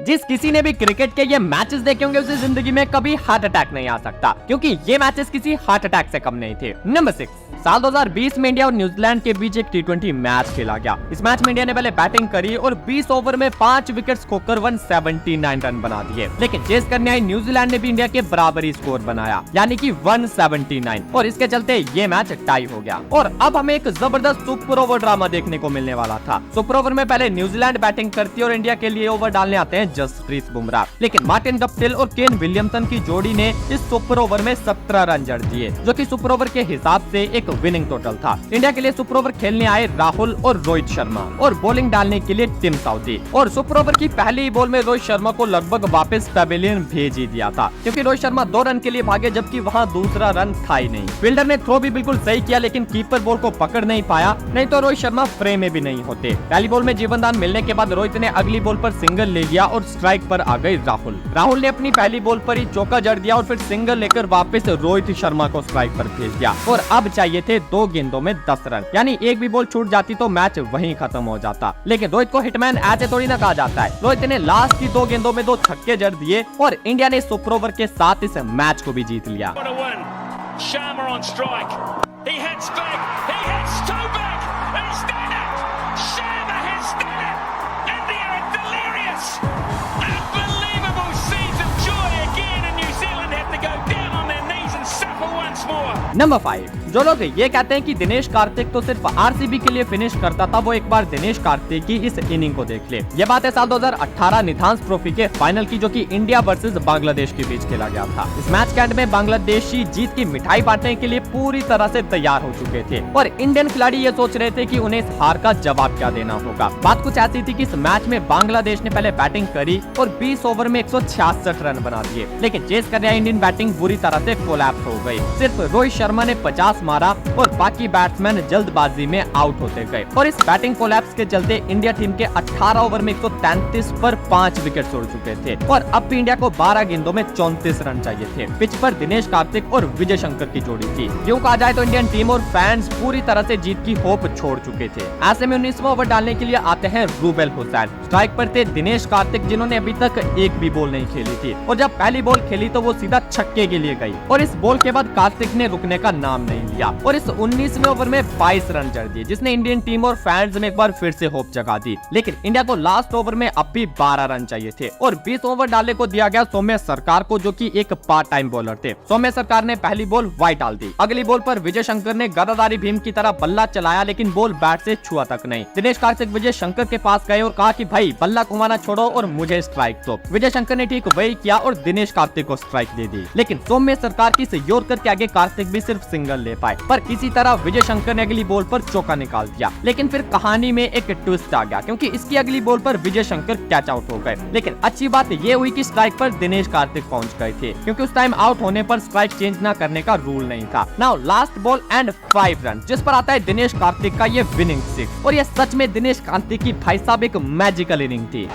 जिस किसी ने भी क्रिकेट के ये मैचेस देखे होंगे उसे जिंदगी में कभी हार्ट अटैक नहीं आ सकता, क्योंकि ये मैचेस किसी हार्ट अटैक से कम नहीं थे। नंबर 6, साल 2020 में इंडिया और न्यूजीलैंड के बीच एक T20 मैच खेला गया। इस मैच में इंडिया ने पहले बैटिंग करी और 20 ओवर में 5 विकेट्स खोकर 179 रन बना दिए, लेकिन चेस करने आई न्यूजीलैंड ने भी इंडिया के बराबरी स्कोर बनाया, यानी कि 179, और इसके चलते ये मैच टाई हो गया। और अब हमें एक जबरदस्त सुपर ओवर ड्रामा देखने को मिलने वाला था। सुपर ओवर में पहले न्यूजीलैंड बैटिंग करती है और इंडिया के लिए ओवर डालने आते हैं जसप्रीत बुमराह, लेकिन मार्टिन गप्टिल और केन विलियमसन की जोड़ी ने इस सुपर ओवर में 17 रन जड़ दिए, जो कि सुपर ओवर के हिसाब से एक विनिंग टोटल था। इंडिया के लिए सुपर ओवर खेलने आए राहुल और रोहित शर्मा, और बॉलिंग डालने के लिए टिम साउदी। और सुपर ओवर की पहली बॉल में रोहित शर्मा को लगभग वापस पेविलियन भेज ही दिया था, क्योंकि रोहित शर्मा 2 रन के लिए भागे, जबकि वहां दूसरा रन था ही नहीं। फील्डर ने थ्रो भी बिल्कुल सही किया, लेकिन कीपर बॉल को पकड़ नहीं पाया, नहीं तो रोहित शर्मा फ्रेम में भी नहीं होते। पहली बॉल में जीवनदान मिलने के बाद रोहित ने अगली बॉल पर सिंगल ले लिया और स्ट्राइक पर आ गए राहुल ने अपनी पहली बॉल पर ही चौका जड़ दिया और फिर सिंगल लेकर वापस रोहित शर्मा को स्ट्राइक पर भेज दिया। और अब चाहिए थे 2 गेंदों में 10 रन, यानी एक भी बॉल छूट जाती तो मैच वहीं खत्म हो जाता। लेकिन रोहित को हिटमैन ऐसे थोड़ी ना कहा जाता है। रोहित ने लास्ट की 2 गेंदों में 2 छक्के जड़ दिए और इंडिया ने सुपर ओवर के साथ इस मैच को भी जीत लिया। नंबर 5, जो लोग ये कहते हैं कि दिनेश कार्तिक तो सिर्फ आरसीबी के लिए फिनिश करता था, वो एक बार दिनेश कार्तिक की इस इनिंग को देख ले। ये बात है साल 2018 निधांस ट्रॉफी के फाइनल की, जो कि इंडिया वर्सेस बांग्लादेश के बीच खेला गया था। इस मैच के एंड में बांग्लादेशी जीत की मिठाई बांटने के लिए पूरी तरह से तैयार हो चुके थे, और इंडियन खिलाड़ी ये सोच रहे थे कि उन्हें इस हार का जवाब क्या देना होगा। बात कुछ ऐसी थी कि इस मैच में बांग्लादेश ने पहले बैटिंग करी और 20 ओवर में 166 रन बना दिए, लेकिन चेस करने इंडियन बैटिंग बुरी तरह से कोलैप्स हो गई। सिर्फ रोहित शर्मा ने 50 मारा और बाकी बैट्समैन जल्दबाजी में आउट होते गए, और इस बैटिंग कोलैप्स के चलते इंडिया टीम के 18 ओवर में 133 पर 5 विकेट उड़ चुके थे, और अब भी इंडिया को 12 गेंदों में 34 रन चाहिए थे। पिच पर दिनेश कार्तिक और विजय शंकर की जोड़ी थी। यूं कहा जाए तो इंडियन टीम और फैंस पूरी तरह से जीत की होप छोड़ चुके थे। ऐसे में 19वां ओवर डालने के लिए आते हैं रूबेल हुसैन। स्ट्राइक पर थे दिनेश कार्तिक, जिन्होंने अभी तक एक भी बॉल नहीं खेली थी, और जब पहली बॉल खेली तो वो सीधा छक्के के लिए गई, और इस बॉल के बाद कार्तिक ने रुकने का नाम नहीं लिया, और इस 19वें ओवर में 22 रन जड़ दिए, जिसने इंडियन टीम और फैंस में एक बार फिर से होप जगा दी। लेकिन इंडिया को लास्ट ओवर में अब भी 12 रन चाहिए थे, और 20 ओवर डालने को दिया गया सौम्य सरकार को, जो कि एक पार्ट टाइम बॉलर थे। सौम्य सरकार ने पहली बॉल वाइड डाल दी। अगली बॉल पर विजय शंकर ने गदादारी भीम की तरह बल्ला चलाया, लेकिन बॉल बैट से छुआ तक नहीं। दिनेश कार्तिक विजय शंकर के पास गए और कहा कि भाई बल्ला घुमाना छोड़ो और मुझे स्ट्राइक दो। विजय शंकर ने ठीक वही किया और दिनेश कार्तिक को स्ट्राइक दे दी, लेकिन सौम्य सरकार की इस यॉर्कर के आगे कार्तिक भी सिर्फ सिंगल ले पाए, पर किसी तरह विजय शंकर ने अगली बॉल पर चौका निकाल दिया। लेकिन फिर कहानी में एक ट्विस्ट आ गया, क्योंकि इसकी अगली बॉल पर विजय शंकर कैच आउट हो गए। लेकिन अच्छी बात ये हुई कि स्ट्राइक पर दिनेश कार्तिक पहुंच गए थे, क्योंकि उस टाइम आउट होने पर स्ट्राइक चेंज ना करने का रूल नहीं था। Now last ball and 5 run, जिस पर आता है दिनेश कार्तिक का ये विनिंग 6, और ये सच में दिनेश कार्तिक की भाई साहब एक मैजिकल इनिंग थी।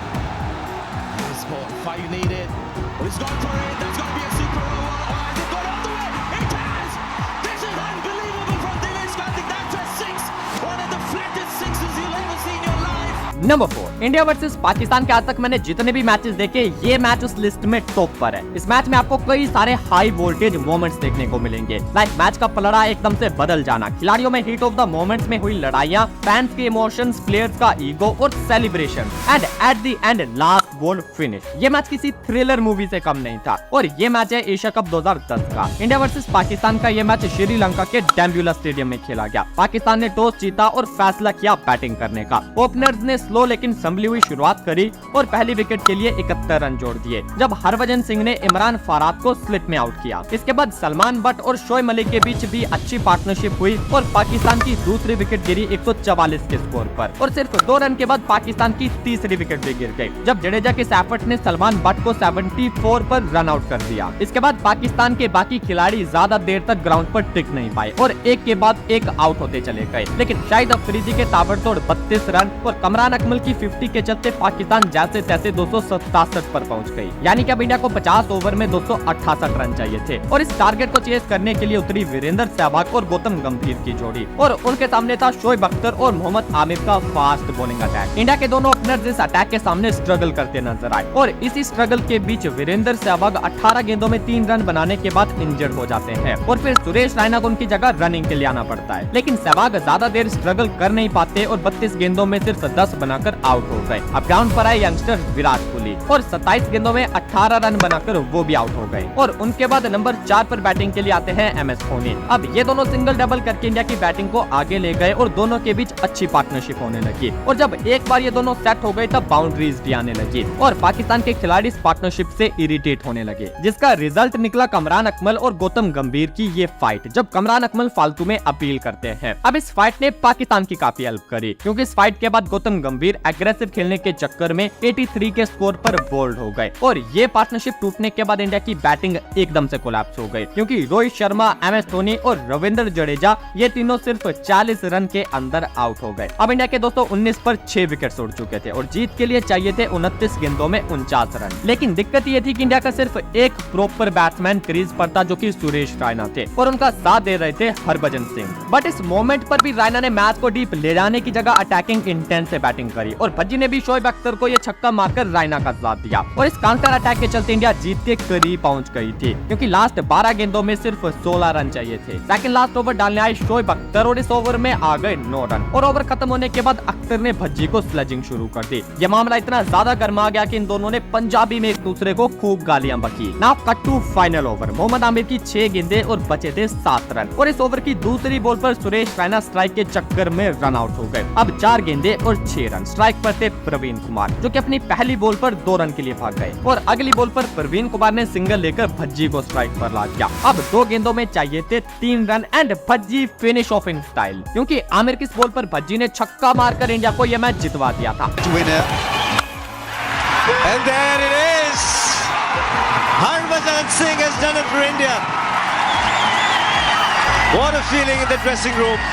नंबर 4, इंडिया वर्सेस पाकिस्तान के आज तक मैंने जितने भी मैचेस देखे, ये मैच उस लिस्ट में टॉप पर है। इस मैच में आपको कई सारे हाई वोल्टेज मोमेंट्स देखने को मिलेंगे, लाइक मैच का पलड़ा एकदम से बदल जाना, खिलाड़ियों में हीट ऑफ द मोमेंट्स में हुई लड़ाइयां, फैंस के इमोशंस, प्लेयर्स का ईगो और celebration, and at the end last ball finish. ये मैच किसी थ्रिलर मूवी से कम नहीं था, और ये मैच है एशिया कप 2010 का। इंडिया वर्सेस पाकिस्तान का ये मैच श्रीलंका के डैम्बुला स्टेडियम में खेला गया। पाकिस्तान ने टॉस जीता और फैसला किया बैटिंग करने का। ओपनर्स ने स्लो लेकिन संभली हुई शुरुआत करी और पहली विकेट के लिए 71 रन जोड़ दिए, जब हरभजन सिंह ने इमरान फाराद को स्लिप में आउट किया। इसके बाद सलमान बट और शोएब मलिक के बीच भी अच्छी पार्टनरशिप हुई और पाकिस्तान की दूसरी विकेट गिरी 144 के स्कोर पर, और सिर्फ 2 रन के बाद पाकिस्तान की तीसरी विकेट भी गिर गई, जब जडेजा के सैफर्ट ने सलमान बट को 74 पर रन आउट कर दिया। इसके बाद पाकिस्तान के बाकी खिलाड़ी ज्यादा देर तक ग्राउंड पर टिक नहीं पाए और एक के बाद एक आउट होते चले गए, लेकिन शाहिद अफरीदी के ताबड़तोड़ 32 रन और कमरान अकमल की 50 के चलते पाकिस्तान जैसे तैसे 267 पर पहुंच गई। यानी कि अब इंडिया को 50 ओवर में 268 रन चाहिए थे और इस टारगेट को चेस करने के लिए उतरी वीरेंद्र सहवाग और गौतम गंभीर की जोड़ी और उनके सामने था शोएब अख्तर और मोहम्मद आमिर का फास्ट बॉलिंग अटैक। इंडिया के दोनों ओपनर्स इस अटैक के सामने स्ट्रगल करते नजर आए और इसी स्ट्रगल के बीच वीरेंद्र सहवाग 18 गेंदों में 3 रन बनाने के बाद इंजर्ड हो जाते हैं और फिर सुरेश रैना को उनकी जगह रनिंग के लिए आना पड़ता है। लेकिन सहवाग ज्यादा देर स्ट्रगल कर नहीं पाते और 32 गेंदों में सिर्फ 10 बनाकर आउट हो गए। अब ग्राउंड पर आए यंगस्टर विराट कोहली और 27 गेंदों में 18 रन बनाकर वो भी आउट हो गए और उनके बाद नंबर 4 पर बैटिंग के लिए आते हैं MS धोनी। अब ये दोनों सिंगल डबल करके इंडिया की बैटिंग को आगे ले गए और दोनों के बीच अच्छी पार्टनरशिप होने लगी और जब एक बार ये दोनों सेट हो गए तब बाउंड्रीज भी आने लगी और पाकिस्तान के खिलाड़ी इस पार्टनरशिप से इरिटेट होने लगे, जिसका रिजल्ट निकला कमरान अकमल और गौतम गंभीर की ये फाइट, जब कमरान अकमल फालतू में अपील करते हैं। अब इस फाइट ने पाकिस्तान की काफी हेल्प करी क्योंकि इस फाइट के बाद गौतम गंभीर एग्रेसिव खेलने के चक्कर में 83 के स्कोर पर बोल्ड हो गए और ये पार्टनरशिप टूटने के बाद इंडिया की बैटिंग एकदम से कोलैप्स हो गई क्योंकि रोहित शर्मा, MS धोनी और रविंद्र जडेजा ये तीनों सिर्फ 40 रन के अंदर आउट हो गए। अब इंडिया के 219 पर 6 विकेट उड़ चुके थे और जीत के लिए चाहिए थे 29 गेंदों में 49 रन। लेकिन दिक्कत ये थी कि इंडिया का सिर्फ एक प्रॉपर बैट्समैन क्रीज पर था जो कि सुरेश रैना थे और उनका साथ दे रहे थे हरभजन सिंह। बट इस मोमेंट पर भी रैना ने मैच को डीप ले जाने की जगह अटैकिंग इंटेंस से बैटिंग करी और भज्जी ने भी शोएब अख्तर को ये छक्का मारकर रैना का साथ दिया और इस काउंटर अटैक के चलते इंडिया जीत के करीब पहुंच गई थी क्योंकि लास्ट 12 गेंदों में सिर्फ 16 रन चाहिए थे। सेकंड लास्ट ओवर डालने आए शोएब अख्तर और इस ओवर में आ गए 9 रन और ओवर खत्म होने के बाद अख्तर ने भज्जी को स्लेजिंग शुरू कर दी। ये मामला इतना ज्यादा गर्मा गया कि इन दोनों ने पंजाबी में एक दूसरे को खूब गालियां बकी। Now cut to final over. Mohammad Amir की 6 गेंदें और बचे थे 7 रन और इस ओवर की दूसरी बॉल पर सुरेश रैना स्ट्राइक के चक्कर में रन आउट हो गए। अब 4 गेंदें और 6 रन। स्ट्राइक पर थे प्रवीण कुमार जो कि अपनी पहली बॉल पर 2 रन के लिए भाग गए और अगली बॉल पर प्रवीण कुमार ने सिंगल लेकर भज्जी को स्ट्राइक पर ला दिया। अब 2 गेंदों में चाहिए थे 3 run and Bhajji finish off in style क्योंकि आमिर की बॉल पर भज्जी ने छक्का मारकर इंडिया को यह मैच जितवा दिया था। And there it is. Harbhajan Singh has done it for India. What a feeling in the dressing room.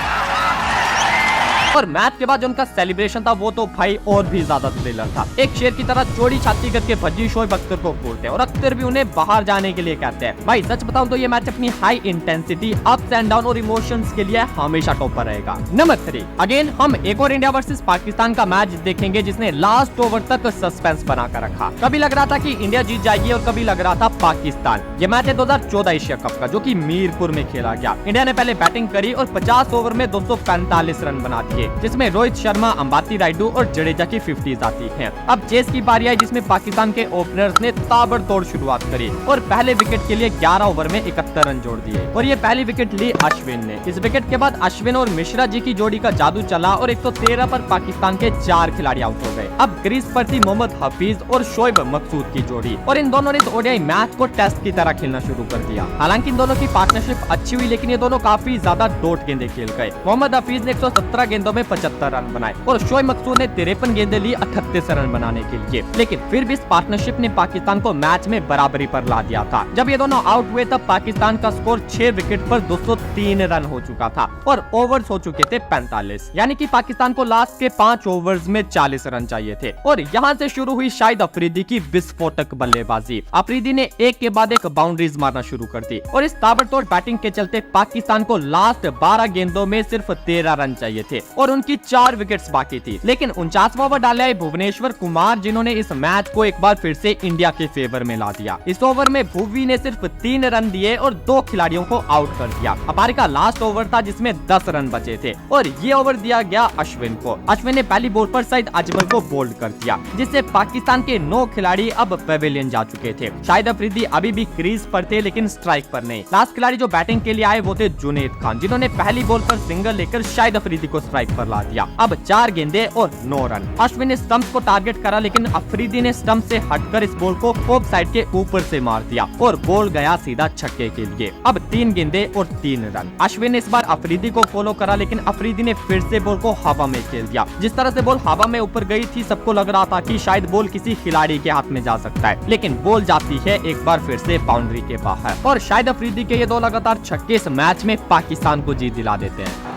और मैच के बाद जो उनका सेलिब्रेशन था वो तो भाई और भी ज्यादा थ्रिलर था। एक शेर की तरह चौड़ी छाती करके भज्जी शोएब अख्तर को बोलते हैं और अख्तर भी उन्हें बाहर जाने के लिए कहते हैं। भाई सच बताऊं तो ये मैच अपनी high intensity, ups and down और इमोशंस के लिए हमेशा टॉप पर रहेगा। नंबर 3 अगेन हम एक और इंडिया वर्सेस पाकिस्तान का मैच देखेंगे जिसने लास्ट ओवर तक सस्पेंस बना कर रखा। कभी लग रहा था कि इंडिया जीत जाएगी और कभी लग रहा था पाकिस्तान। ये मैच है 2014 एशिया कप का जो कि मीरपुर में खेला गया। इंडिया ने पहले बैटिंग करी और 50 ओवर में 245 रन बना दिए जिसमें रोहित शर्मा, अंबाती रायडू और जडेजा की 50s आती हैं। अब चेस की बारी आई जिसमें पाकिस्तान के ओपनर्स ने ताबड़तोड़ शुरुआत करी और पहले विकेट के लिए 11 ओवर में 71 रन जोड़ दिए और ये पहली विकेट ली अश्विन ने। इस विकेट के बाद अश्विन और मिश्रा जी की जोड़ी का जादू चला और 113 पर पाकिस्तान के 4 खिलाड़ी आउट हो गए। अब क्रीज पर थी मोहम्मद हफीज और शोएब मकसूद की जोड़ी और इन दोनों ने इस ओडीआई मैच को टेस्ट की तरह खेलना शुरू कर दिया। हालांकि इन दोनों की पार्टनरशिप अच्छी हुई लेकिन ये दोनों काफी ज्यादा डॉट गेंदें खेल गए। मोहम्मद हफीज ने 117 गेंदों में 75 रन बनाए और शोएब मकसूद ने 53 गेंदें ली 38 रन बनाने के लिए। लेकिन फिर भी इस पार्टनरशिप ने पाकिस्तान को मैच में बराबरी पर ला दिया था। जब ये दोनों आउट हुए तब पाकिस्तान का स्कोर 6 विकेट पर 203 रन हो चुका था और ओवर्स हो चुके थे 45, यानी कि पाकिस्तान को लास्ट के 5 ओवर्स में 40 रन चाहिए थे। और यहाँ से शुरू हुई शाहिद अफरीदी की विस्फोटक बल्लेबाजी। अफरीदी ने एक के बाद एक बाउंड्रीज मारना शुरू कर दी और इस ताबड़तोड़ बैटिंग के चलते पाकिस्तान को लास्ट 12 गेंदों में सिर्फ 13 रन चाहिए थे और उनकी 4 विकेट्स बाकी थी। लेकिन 49वां ओवर डाले भुवनेश्वर कुमार जिन्होंने इस मैच को एक बार फिर से इंडिया के फेवर में ला दिया। इस ओवर में भुवी ने सिर्फ 3 रन दिए और 2 खिलाड़ियों को आउट कर दिया। अपारी का लास्ट ओवर था जिसमें 10 रन बचे थे और ये ओवर दिया गया अश्विन को। अश्विन ने पहली बॉल पर सईद अजमल को बोल्ड कर दिया जिससे पाकिस्तान के 9 खिलाड़ी अब पेविलियन जा चुके थे। शाहिद अफरीदी अभी भी क्रीज पर थे लेकिन स्ट्राइक पर नहीं। लास्ट खिलाड़ी जो बैटिंग के लिए आए वो थे जुनेद खान जिन्होंने पहली बॉल पर सिंगल लेकर शाहिद अफरीदी को स्ट्राइक पर ला दिया। अब 4 गेंदें और 9 रन। अश्विन ने स्टंप को टारगेट करा लेकिन अफरीदी ने स्टंप से हटकर इस बॉल को ऑफ साइड के ऊपर से मार दिया और बॉल गया सीधा छक्के के लिए। अब 3 गेंदें और 3 रन। अश्विन ने इस बार अफरीदी को फॉलो करा लेकिन अफरीदी ने फिर से बॉल को हवा में खेल दिया। जिस तरह से बॉल हवा में ऊपर गई थी सबको लग रहा था कि शायद बॉल किसी खिलाड़ी के हाथ में जा सकता है, लेकिन बॉल जाती है एक बार फिर से बाउंड्री के बाहर और शाहिद अफरीदी के ये 2 लगातार छक्के इस मैच में पाकिस्तान को जीत दिला देते हैं।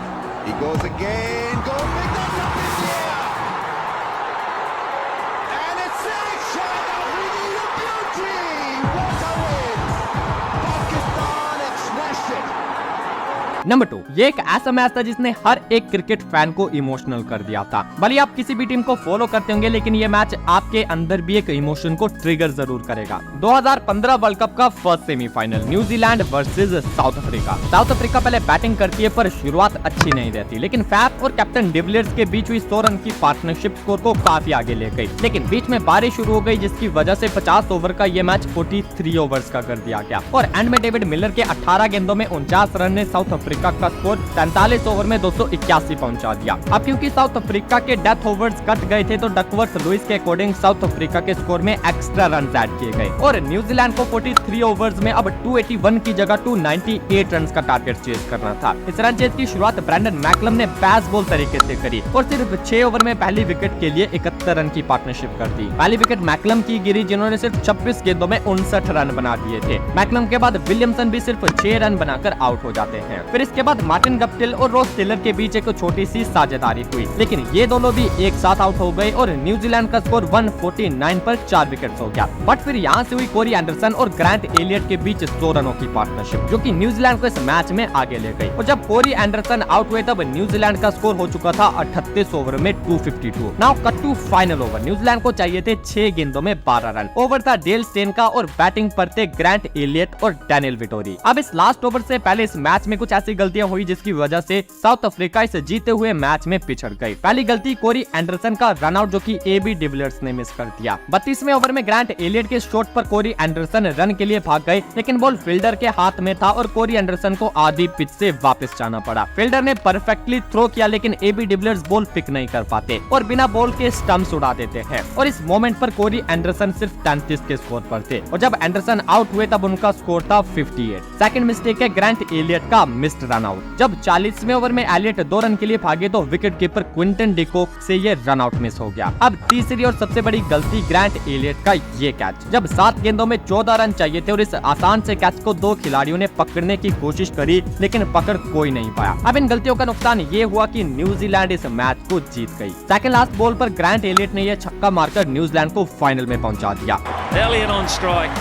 नंबर 2, ये एक ऐसा मैच था जिसने हर एक क्रिकेट फैन को इमोशनल कर दिया था। भले आप किसी भी टीम को फॉलो करते होंगे, लेकिन ये मैच आपके अंदर भी एक इमोशन को ट्रिगर जरूर करेगा। 2015 वर्ल्ड कप का first semifinal, New Zealand versus south Africa. South Africa पहले बैटिंग करती है पर शुरुआत अच्छी नहीं रहती, लेकिन फैफ और कैप्टन डिविलियर्स के बीच हुई 100 रन की पार्टनरशिप स्कोर को काफी आगे ले गई। लेकिन बीच में बारिश शुरू हो गई, जिसकी वजह से 50 ओवर का ये मैच 43 ओवर्स का कर दिया गया और एंड में डेविड मिलर के 18 गेंदों में 49 रन ने साउथ अफ्रीका का स्कोर 43 ओवर में 281 पहुंचा दिया। अब क्योंकि साउथ अफ्रीका के डेथ ओवर्स कट गए थे, तो डकवर्थ लुइस के अकॉर्डिंग साउथ अफ्रीका के स्कोर में एक्स्ट्रा रन ऐड किए गए और न्यूजीलैंड को 43 ओवर्स में अब 281 की जगह 298 रन का टारगेट चेज करना था। इस रन चेज की शुरुआत ब्रैंडन मैकलम ने बैस बॉल तरीके से करी और सिर्फ 6 ओवर में पहली विकेट के लिए 71 रन की पार्टनरशिप कर दी। पहली विकेट मैकलम की गिरी, जिन्होंने सिर्फ 26 गेंदों में 59 रन बना दिए थे। मैकलम के बाद विलियमसन भी सिर्फ 6 रन बनाकर आउट हो जाते हैं। फिर इसके बाद मार्टिन गप्टिल और रोस टेलर के बीच एक छोटी सी साझेदारी हुई, लेकिन ये दोनों भी एक साथ आउट हो गए और न्यूजीलैंड का स्कोर 149 पर 4 विकेट हो गया। बट फिर यहाँ से हुई कोरी एंडरसन और ग्रांट एलियट के बीच 100 रनों की पार्टनरशिप, जो कि न्यूजीलैंड को इस मैच में आगे ले गई। और जब कोरी एंडरसन आउट हुए, तब न्यूजीलैंड का स्कोर हो चुका था 38 ओवर में 252। Now cut to final over. New Zealand को चाहिए थे 6 गेंदों में 12 रन। ओवर था डेल स्टेन का और बैटिंग पर थे ग्रांट एलियट और डैनियल विटोरी। अब इस लास्ट ओवर से पहले इस मैच में कुछ ऐसी गलतियां हुई, जिसकी वजह से साउथ अफ्रीका इस जीते हुए मैच में पिछड़ गई। पहली गलती कोरी एंडरसन का रनआउट, जो कि एबी डिविलियर्स ने मिस कर दिया। 32वें ओवर में ग्रांट एलियट के शॉट पर कोरी एंडरसन रन के लिए भाग गए, लेकिन बॉल फील्डर के हाथ में था और कोरी एंडरसन को आधी पिच से वापस जाना पड़ा। फील्डर ने परफेक्टली थ्रो किया, लेकिन एबी डिविलियर्स बॉल पिक नहीं कर पाते और बिना बॉल के स्टंप्स उड़ा देते हैं। और इस मोमेंट पर कोरी एंडरसन सिर्फ 33 के स्कोर पर थे और जब एंडरसन आउट हुए तब उनका स्कोर था 58। सेकंड मिस्टेक है ग्रांट एलियट का मिस्ड रन आउट। जब 40वें ओवर में एलियट 2 रन के लिए भागे, तो विकेट कीपर क्विंटन डिकॉक से ये रन आउट मिस हो गया। अब तीसरी और सबसे बड़ी गलती ग्रांट एलियट का ये कैच, जब 7 गेंदों में 14 रन चाहिए थे और इस आसान से कैच को 2 खिलाड़ियों ने पकड़ने की कोशिश करी, लेकिन पकड़ कोई नहीं पाया। अब इन गलतियों का नुकसान ये हुआ कि न्यूजीलैंड इस मैच को जीत गई। सेकंड लास्ट बॉल पर ग्रांट एलियट ने यह छक्का मारकर न्यूजीलैंड को फाइनल में पहुंचा दिया। Elliott on strike.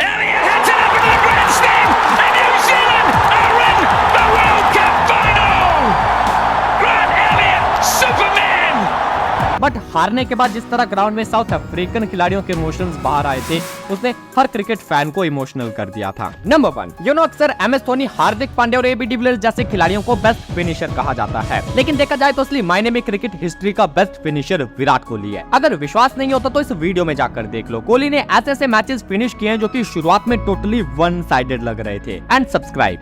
Elliott hits it up into the grandstand, and New Zealand are in the World Cup final. Grant Elliott, Superman. But हारने के बाद जिस तरह ग्राउंड में साउथ अफ्रीकन खिलाड़ियों के इमोशंस बाहर आए थे, उसने हर क्रिकेट फैन को इमोशनल कर दिया था। नंबर 1, अक्सर MS धोनी, हार्दिक पांड्या और एबी डिविलियर्स जैसे खिलाड़ियों को बेस्ट फिनिशर कहा जाता है, लेकिन देखा जाए तो असली मायने में क्रिकेट हिस्ट्री का बेस्ट फिनिशर विराट कोहली है। अगर विश्वास नहीं होता तो इस वीडियो में जाकर देख लो। कोहली ने ऐसे ऐसे मैचेस फिनिश किए हैं जो कि शुरुआत में टोटली वन साइडेड लग रहे थे। And subscribe.